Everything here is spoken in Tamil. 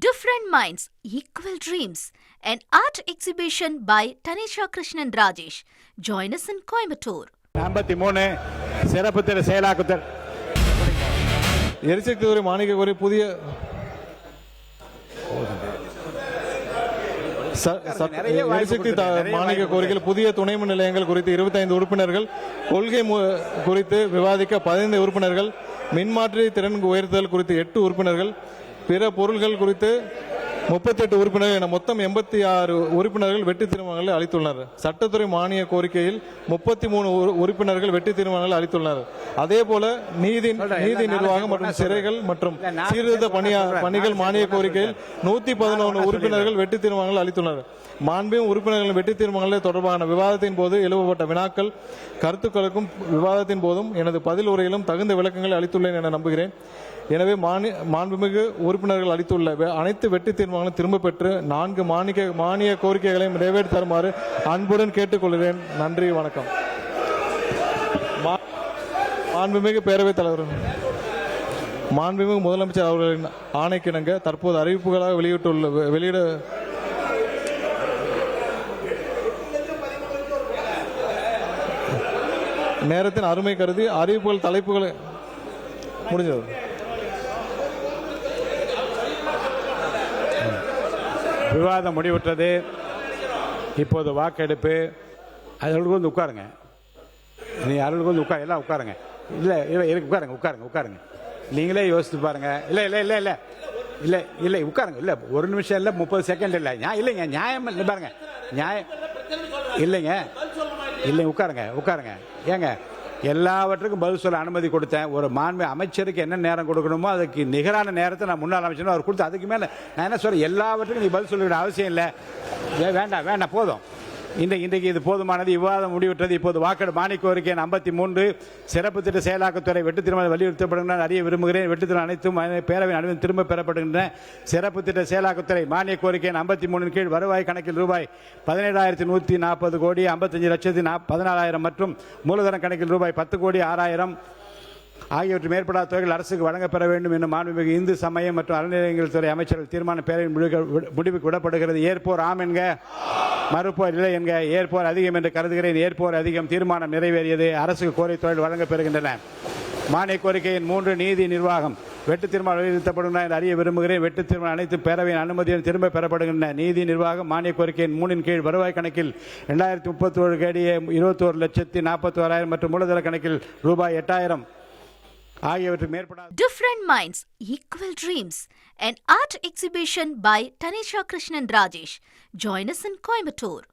Different Minds, Equal Dreams, an art exhibition by Tanisha Krishnan Rajesh. Join us in Coimbatore. 53 சிறப்பு திட்ட செயலாக்குதல் எரிசக்தி துறை மானிய கோரி புதிய எரிசக்தி மானிய கோரிக்கையில் புதிய துணை மின் நிலையங்கள் குறித்து 25 உறுப்பினர்கள், கொள்கை குறித்து விவாதிக்க 15 உறுப்பினர்கள், மின்மாற்றி திறன் உயர்த்தல் குறித்து 8 உறுப்பினர்கள், பிற பொருள்கள் குறித்து 38 உறுப்பினர்கள் என மொத்தம் 86 உறுப்பினர்கள் வெற்றி தீர்மானங்களை அளித்துள்ளனர். சட்டத்துறை மானிய கோரிக்கையில் 33 உறுப்பினர்கள் வெற்றி தீர்மானங்களை அளித்துள்ளனர். அதே போல நீதி நிர்வாகம் மற்றும் சிறைகள் மற்றும் சீர்திருத்த பணிகள் மானிய கோரிக்கையில் 111 உறுப்பினர்கள் வெற்றி தீர்மானங்கள் அளித்துள்ளனர். மாண்புமிகு உறுப்பினர்களின் வெற்றி தீர்மானங்கள் தொடர்பான விவாதத்தின் போது எழுப்பப்பட்ட வினாக்கள், கருத்துக்களுக்கும் விவாதத்தின் போதும் எனது பதில் உரையிலும் தகுந்த விளக்கங்களை அளித்துள்ளேன் என நம்புகிறேன். எனவே மாண்புமிகு உறுப்பினர்கள் அளித்துள்ள அனைத்து வெற்றி தீர்மானங்களும் திரும்ப பெற்று 4 மானிய கோரிக்கைகளையும் நிறைவேற்றி தருமாறு அன்புடன் கேட்டுக்கொள்கிறேன். நன்றி, வணக்கம். மாண்புமிகு பேரவைத் தலைவர், மாண்புமிகு முதலமைச்சர் அவர்களின் ஆணைக்கிணங்க தற்போது அறிவிப்புகளாக வெளியிட நேரத்தின் அருமை கருதி அறிவிப்புகள் தலைப்புகளை முடிஞ்சது. விவாதம் முடிவுற்றது. இப்போது வாக்கெடுப்பு. அவர்களுக்கு வந்து உட்காருங்க. நீ அவர்களுக்கு வந்து எல்லாம் உட்காருங்க. இல்லை இருக்கு, உட்காருங்க. நீங்களே யோசித்து பாருங்க. இல்லை உட்காருங்க. இல்லை 1 நிமிஷம் இல்லை, 30 செகண்ட் இல்லை. இல்லைங்க, நியாயம் இல்லை பாருங்க. நியாயம் இல்லைங்க. உட்காருங்க. ஏங்க, எல்லாவற்றுக்கும் பதில் சொல்ல அனுமதி கொடுத்தேன். ஒரு மாண்பு அமைச்சருக்கு என்ன நேரம் கொடுக்கணுமோ அதுக்கு நிகரான நேரத்தை நான் முன்னாள் அமைச்சரும் அவர் கொடுத்து, அதுக்கு மேலே நான் என்ன சொல்றேன், எல்லாவற்றுக்கும் நீ பதில் சொல்ல வேண்டிய அவசியம் இல்லை. வேண்டாம், போதும். இன்றைக்கு இது போதுமானது. விவாதம் முடிவுற்றது. இப்போது வாக்கெடுப்பு. மானிய கோரிக்கை 53 சிறப்பு திட்ட செயலாக்கத்துறை வெற்றி தீர்மானம் வலியுறுத்தப்படுகின்றன அறிய விரும்புகிறேன். வெற்றி தீர்மானம் அனைத்தும் பேரவையின் அனுமதி திரும்ப பெறப்படுகின்றன. சிறப்பு திட்ட செயலாக்கத்துறை மானிய கோரிக்கை 53 கீழ் வருவாய் கணக்கில் ரூபாய் 17,140 கோடி 55,14,000 மற்றும் மூலதன கணக்கில் ரூபாய் 10 கோடி 6,000 ஆகியவற்றை மேற்படாத தொகைகள் அரசுக்கு வழங்கப் பெற வேண்டும் என்று மாண்புமிகு இந்து சமயம் மற்றும் அறநிலையங்கள் துறை அமைச்சர்கள் தீர்மானம் பேரவையின் முடிவுக்கு விடப்படுகிறது. ஏற்போர் ஆம் என்க, மறுப்போர் இல்லை என்க. ஏற்போர் அதிகம் என்று கருதுகிறேன். ஏற்போர் அதிகம். தீர்மானம் நிறைவேறியது. அரசுக்கு கோரிக்கை தொகைகள் வழங்கப் பெறுகின்றன. மானிய கோரிக்கையின் 3 நீதி நிர்வாகம் வெட்டு தீர்மானம் வலியுறுத்தப்படுகின்றன என்று அறிய விரும்புகிறேன். வெட்டு தீர்மானம் அனைத்து பேரவையின் அனுமதியுடன் திரும்ப பெறப்படுகின்றன. நீதி நிர்வாகம் மானிய கோரிக்கையின் 3 கீழ் வருவாய் கணக்கில் 2031 கோடியே 21,41,000 மற்றும் மூலதன கணக்கில் ரூபாய் 8,000 ஆகியவற்றுக்கு மேற்படாத Different Minds, Equal Dreams, an art exhibition by Tanisha Krishnan Rajesh. Join us in Coimbatore.